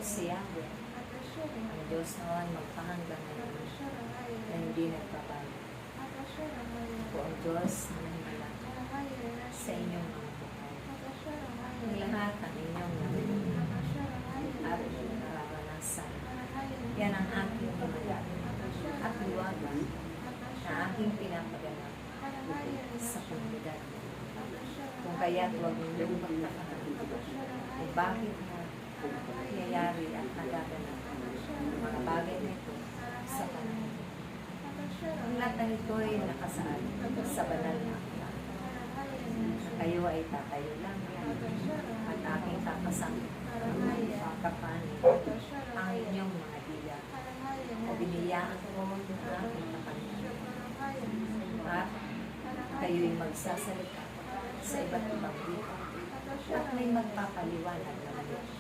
si Yahweh, ang Diyos naman magpahanggang ngayon na hindi nagbabago. Ako ang Diyos na nahimalang sa inyong mga buhay. Ang lahat ng inyong narinig at nararanasan. Yan ang aking himala at liwagan na aking pinapaganap sa komunidad. Kung kaya't huwag ninyong magtakahan kung bakit na nangyayari at nagaganap ang mga bagay na ito sa panahon. Ang lahat ng ito ay nakasaad sa banal na aklat. Kayo ay tatayo lang at aking kakasangit kapanin ang inyong mga dila o biniyaan ko ng aking kapanin at kayo'y magsasalita sa iba't ibang wika at may magpapaliwanag ng Diyos.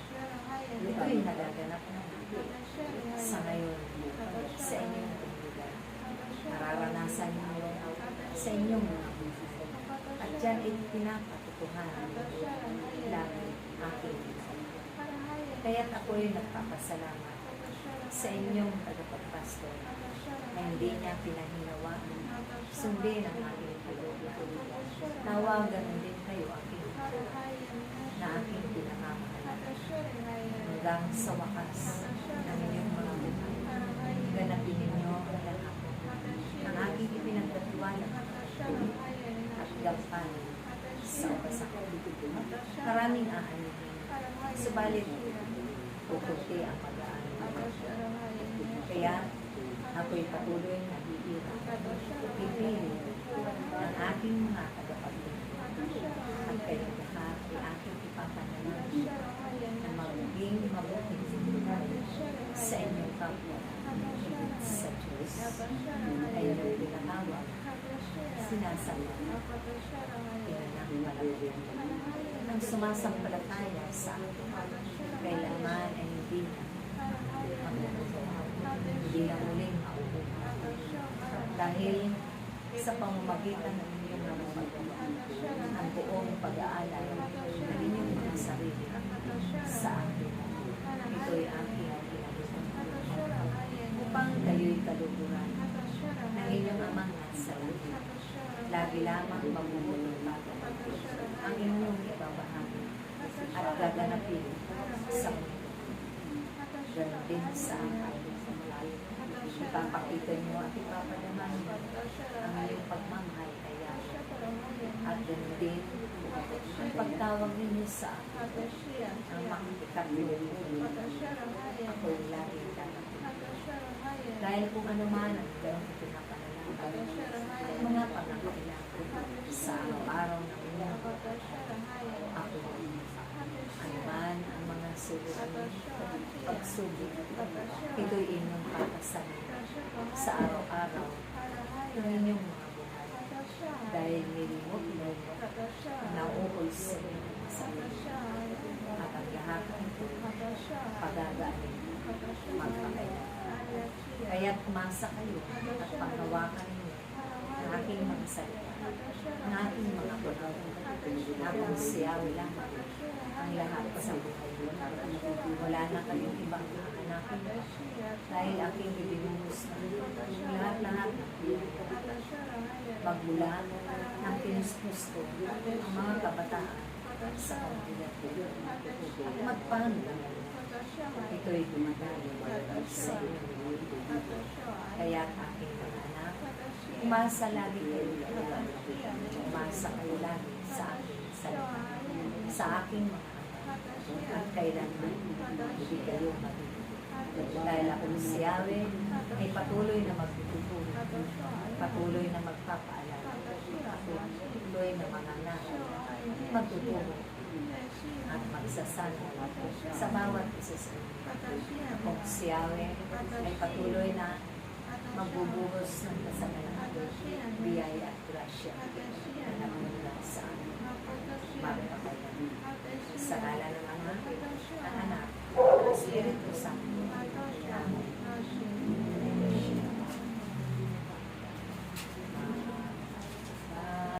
Ito'y nagaganap na sa ngayon sa inyong komunidad. Nararanasan ninyo sa inyong mga buhay. At dyan ay pinapatutuhan lagi aking buhay. Kaya't ako'y nagpapasalamat sa inyong tagapagpastor na hindi niya pinahinawaan sundin ang aking kalooban. Nawa ganun din kayo aking na aking pinamamahalan hanggang sa wakas ng inyong mga buhay. Ganapin ninyo ang lahat ng aking ipinagkatiwala at gampanin sa obasan. Maraming aanihin, subalit puputi ang pag-aanin. Kaya ako'y patuloy na hiirang pipili ng aking mga tagapagtulong at kayong lahat ay aking ipapanalangin na magiging mabuting sa inyong kapwa sa Diyos ay inyong pinatawag, sinasama, pinanangmalagyan ang sumasampalataya sa akin kailangan ay hindi na hindi na muling mauupan dahil sa pamamagitan ng inyong namumagawa ang buong pag-aalala ng inyong mga sarili sa akin. Ito'y aking pinag-usapan upang kayo'y kaluguran ng inyong amang nasa langit. Lagi lamang magbubulong bagay ang inyong ibabahagi at gaganapin sa mundo. Ganon din sa akin. Ipapakita niyo at ipapadamahan ang iyong pagmamahal kaya at ganoon din ang pagtawag ninyo sa akin ang makikatulong ako'y laging darating dahil kung ano man ang ganoong ipinapanalangin at mga pangangailangan sa araw-araw ng inyong ako ano man ang mga sulit pagsubok ito'y inyong papasanin sa araw-araw ng inyong mga buhay dahil nilimot mo nauukol sa inyong mga sarili at ang lahat ng ito pagagaanin magpakailan. Kaya't umasa kayo at panghawakan ninyo ang aking mga salita, ang aking mga pagkakas, na kung siyawi lang ang lahat sa buhay mo. Wala na kayong ibang hahanapin dahil aking ibinuhos na lahat-lahat ng pinagkakita. Magmula ng pinuspos ko ang mga kabataan sa komunidad at magpahanggang ito'y dumadali sa inyo. Kaya aking mga anak, umasa lagi kayo umasa kayo lagi sa aking salita, sa aking mga anak, at kailanman hindi kayo matutunan. Dahil ako si Yahweh ay patuloy na magtutulong, patuloy na magpapaalala, patuloy na mga anak, magtutulong at magsasama sa bawat isa sa inyo. Kung si Yahweh ay patuloy na magbubuhos ng kasalanan, biyaya at grasya na namunla sa amin. Magpapalaman sa ngala ng Ama, ng Anak, ng Espiritu Santo.